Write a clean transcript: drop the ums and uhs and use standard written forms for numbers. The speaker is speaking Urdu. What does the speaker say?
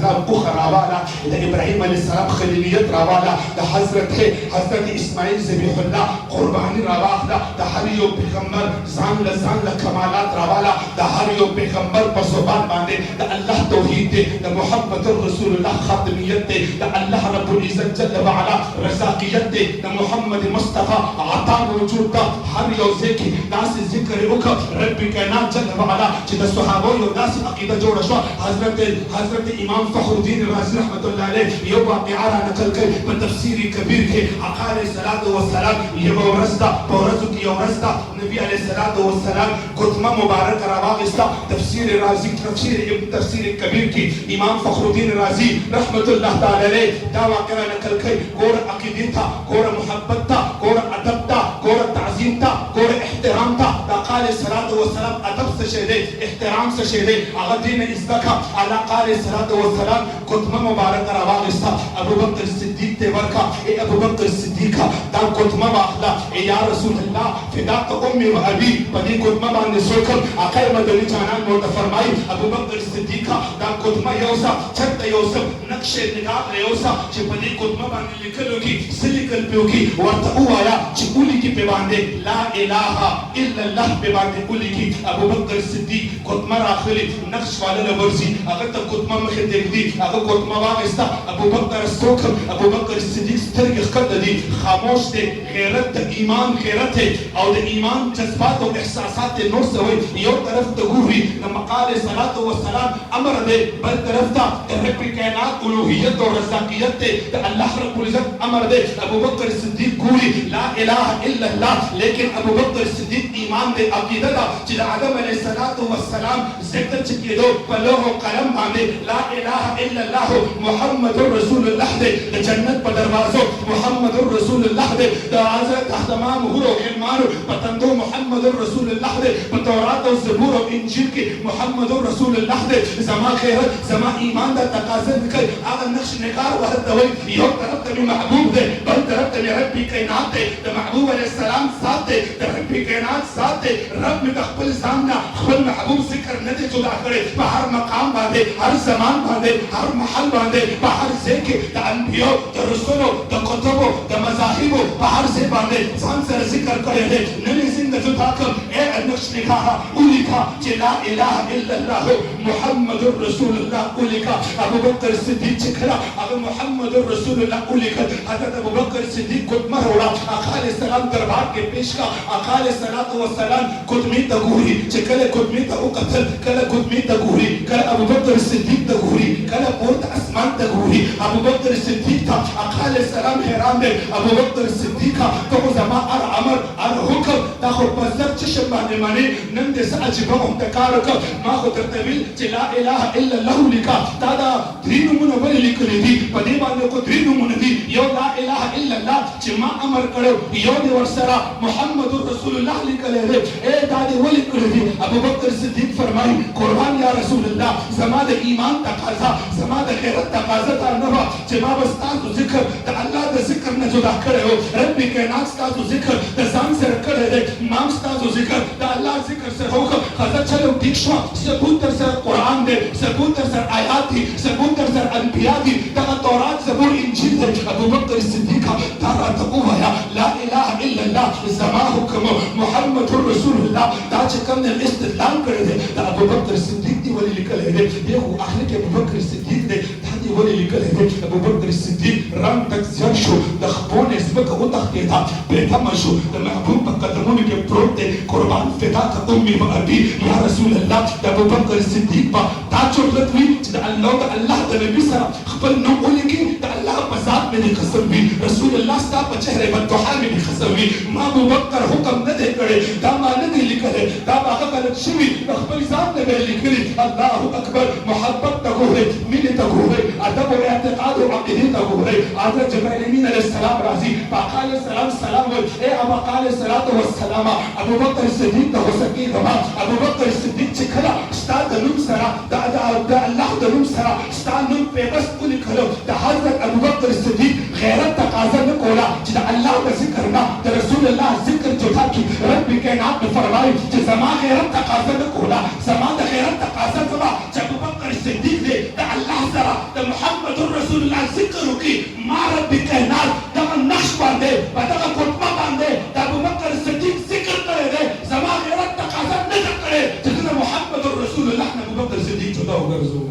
السلام اخر راوالا دا ابراہیم علیہ السلام خلیلیت راوالا دا حضرت اسماعیل ذبیح اللہ قربانی راوالا دا ہر یو پیغمبر زان کمالات راوالا دا ہر یو پیغمبر پر زبان باندے دا اللہ توحید دے دا محمد رسول اللہ خاتمیت دے دا اللہ رب العزت جل وعلا رزاقیت دے دا محمد مصطفیٰ عطا موجود دا ہر یو ذکر ناس ذکر اکر رب کائنات جل وعلا چی دا صحابہ یو ناس عقیدہ جوڑا شوا حضرت امام فخر الدین رازی رحمت اللہ علیہ یو واقعہ را نقل کر پر تفسیر کبیر کے آقا علیہ السلام یہ بورزو کی ورزتا نبی علیہ السلام قدمہ مبارک رواغستا تفسیر رازی تفسیر کبیر کی امام فخر الدین رازی رحمت اللہ تعالی علیہ دا واقعہ نقل کر گور عقیدی تھا گور محبت تھا گور ادب تھا گور تعظیم تھا گور احترام تھا دا آقا علیہ السلام ادب سے شہدے احترام سے شہدے اغدین ازدکا آقا علیہ السلام قدمہ مبارک رواغستا ابو بکر صدیق تے ورکا اے ابو بکر صدیقہ دا قدمہ واخلا اے یا رسول اللہ فداک امی و ابی پدی قدمہ باندے سوکر آقا مدنی جانان موتا فرمائی ابو بکر صدیقہ دا قدمہ یوسا چھت یوسف نقش نگاہ یوسا چھ پدی قدمہ باندے لکھلو کی سلکل پیو کی ورطعو آیا چھ اولی کی پہ باندے لا الہ الا اللہ پہ باندے اولی کی ابو بکر صدیق قدمہ راخلی نقش والا لبرزی اگر تا قدمہ مخی دیکھ دی اگر قدمہ واقعستا ابو بکر سوکر ابو بکر صدیق سترگ خد دی خاموش دے غیرت دا ایمان غیرت ہے اور دا ایمان جذبات و احساسات نور سے ہوئی یو طرف دا گوری نمقال صلاة و سلام امر دے بل طرف دا رب کائنات الوحیت و رزاقیت دے دا اللہ رب العزت امر دے ابو بکر صدیق گوری لا الہ الا اللہ لیکن ابو بکر صدیق ایمان دے عقیدہ دا جد آدم علیہ السلام ذکر چکے دو پلوح و قلم باندے لا الہ الا اللہ محمد رسول اللہ دے دا جنت پا دروازو محمد رسول اللہ دے دا حضرت تمام حور و غلمان پتندو محمد رسول اللہ دے پتورات و زبور و انجیل کے محمد رسول اللہ دے زمان خیرت زمان ایمان دا تقاضر نکل آگا نقش نگار وحد دوئی یو طرف تمی محبوب دے بل طرف تمی ربی کائنات دے دا محبوب علیہ السلام ساتھ دے دا ربی کائنات ساتھ دے رب میں تخبل سامنا خبل محبوب ذکر ندے جدا کرے پا ہر مقام باندے ہر زمان باندے ہر محل باندے پا ہر زیکے دا انبیاء دا رسولو دا قطبو دا مذاہبو پا ہر زی باندے سان سر ذکر کرے دے نمی زندہ جدا کر اے نقش نگاہا اولی کا چی لا الہ الا اللہ محمد رسول اللہ اولی کا ابو بکر صدیق چکھلا اب محمد رسول اللہ اولی کا حضرت ابو بکر صدیق قدمہ روڑا آقا علیہ السلام دربار کے پیش کا آقا علیہ السلام قدمی تگوری چکل قدمی تگو قتل کل قدمی تگوری کل ابو بکر صدیق تگوری کل پورت اسمان تگوری ابو بکر صدیق تھا آقا علیہ السلام حیران دے ابو بکر صدیق تھا تو زمان ار عمر ار حکم تا خود پزر چشم بانے مانے نندے سا عجبہ محتکار کر ما خود ترتویل چی لا الہ الا اللہ لکا تا دا درین منوری لکلی دی پدی بانے کو درین من دی یو لا الہ الا اللہ چی ما امر کرو یو دی ورسرا محمد رسول اللہ لکلے دے اے دادی وہ لکلی دی ابو بکر صدیق فرمائی قربان یا رسول اللہ زمان ایمان تقاضا زمان خیرت تقاضا تا نوا چی ما بستازو ذکر تا اللہ دا ذکر نہ جدا کرے ہو ربی کائنات ستازو ذکر تا زان سے رکھے دے امام ستازو ذکر تا اللہ ذکر سے ہوگا خزر چلو دیکشوا ثبوت در سر قرآن دے ثبوت در سر آیات دی ثبوت در سر انبیاء دی تا تورات زبور انجیل دے ابو بکر صدیقہ تارا تقو آیا لا الہ الا اللہ زما حکم محمد رسول اللہ تا چکم نے استدلال کرے دے تا ابو بکر صدیق دی ولی لکل ہے دے دیکھو آخر کے ابو بکر صدیق دے تا دی ولی لکل ہے دے ابو بکر صدیق رنگ تک زر شو دخبون اسمک او تختی تھا بیتا مشو دا محبوب پا قدمون کے پروت دے قربان فدا کا امی و ابی یا رسول اللہ دا ابو بکر صدیق پا تا چوکلت ہوئی دا اللہ دا نبی سرا خبر نو اولی کی دا اللہ پا ذات میں دی قسم بھی رسول اللہ ستا پا چہرے بدوحا میں دی قسم بھی ما ابو بکر حکم نہ دے کرے دا ما ندی لکھے دا باقا غلط شوی خبر ذات نے بے لکھلی اللہ اکبر محبت تگو ہے ملی تگو ہے ادب و اعتقاد و عقیدی تگو ہے حضرت جبرائیل امین علیہ السلام راضی باقا علیہ السلام سلام ہوئے اے ابا علیہ السلام ابو بکر صدیق تا ہو سکی دما ابو بکر صدیق چکھلا ستا دنم سرا دا اللہ دنم سرا ستا نم پیغست کو لکھلو دا حضرت ابو بکر صدیق غیرت تقاضر نکولا جدا اللہ کا ذکر نا دا رسول اللہ ذکر جو تھا کی رب کائنات میں فرمائی جی زمان غیرت تقاضر نکولا زمان دا غیرت تقاضر زمان جب ابو بکر صدیق دے دا اللہ سرا د محمد رسول الله ذکر وکي ما رب کائنات دغه نقش باندې په دغه کوټه باندې د ابوبکر صدیق ذکر کړی دی زما غیرت تقاضا نه ده کړې چې زه د محمد رسول الله نه ابوبکر صدیق جدا وګرځوم